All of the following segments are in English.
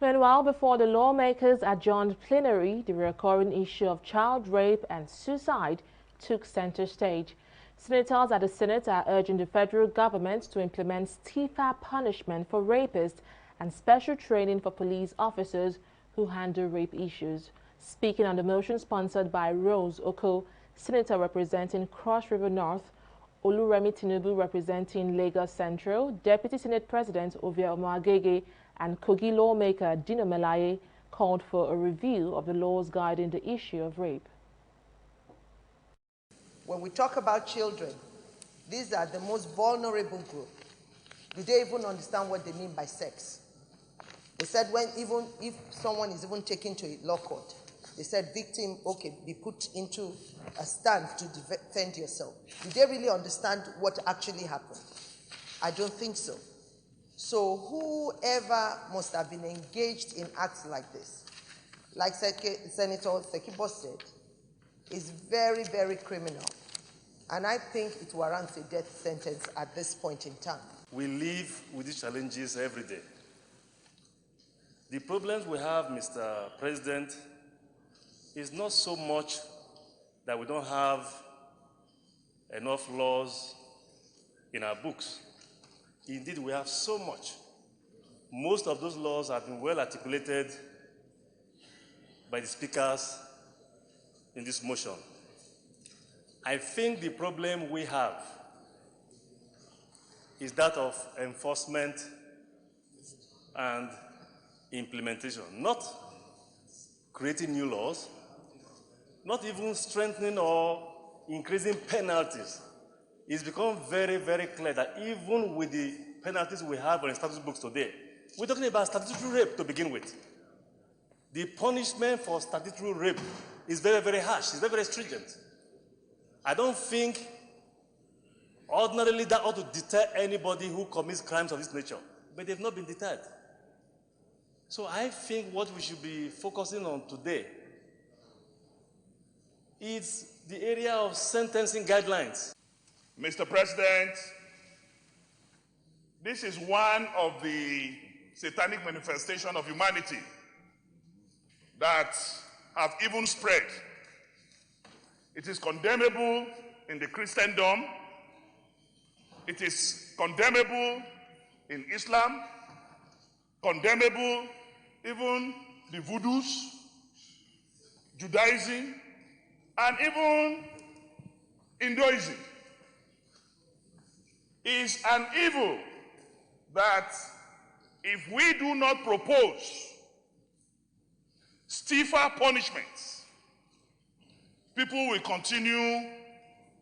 Meanwhile, before the lawmakers adjourned plenary, the recurring issue of child rape and suicide took center stage. Senators at the Senate are urging the federal government to implement stiffer punishment for rapists and special training for police officers who handle rape issues. Speaking on the motion sponsored by Rose Oko, Senator representing Cross River North, Oluremi Tinubu representing Lagos Central, Deputy Senate President Ovie Omoagege, and Kogi lawmaker Dino Melaye called for a review of the laws guiding the issue of rape. When we talk about children, these are the most vulnerable group. Do they even understand what they mean by sex? They said even if someone is even taken to a law court, they said victim, okay, be put into a stand to defend yourself. Do they really understand what actually happened? I don't think so. So whoever must have been engaged in acts like this, like Senator Sekibo said, is very, very criminal. And I think it warrants a death sentence at this point in time. We live with these challenges every day. The problems we have, Mr. President, is not so much that we don't have enough laws in our books. Indeed, we have so much. Most of those laws have been well articulated by the speakers in this motion. I think the problem we have is that of enforcement and implementation, not creating new laws, not even strengthening or increasing penalties. It's become very, very clear that even with the penalties we have on statute books today, we're talking about statutory rape to begin with. The punishment for statutory rape is very, very harsh. It's very, very stringent. I don't think ordinarily that ought to deter anybody who commits crimes of this nature, but they've not been deterred. So I think what we should be focusing on today is the area of sentencing guidelines. Mr. President, this is one of the satanic manifestations of humanity that have even spread. It is condemnable in the Christendom. It is condemnable in Islam, condemnable even the voodoos, Judaism, and even Hinduism. Is an evil that if we do not propose stiffer punishments, people will continue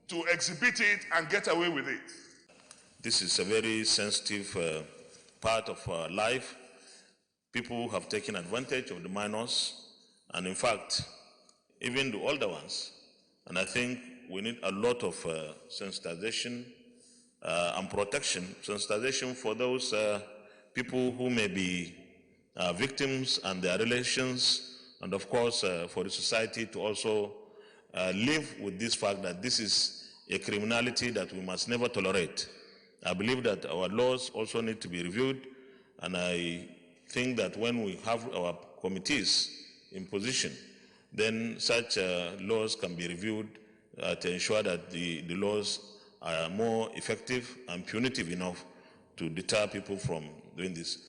to exhibit it and get away with it. This is a very sensitive part of our life. People have taken advantage of the minors, and in fact, even the older ones. And I think we need a lot of sensitization and protection, sensitization for those people who may be victims and their relations, and of course for the society to also live with this fact that this is a criminality that we must never tolerate. I believe that our laws also need to be reviewed, and I think that when we have our committees in position, then such laws can be reviewed to ensure that the laws are more effective and punitive enough to deter people from doing this.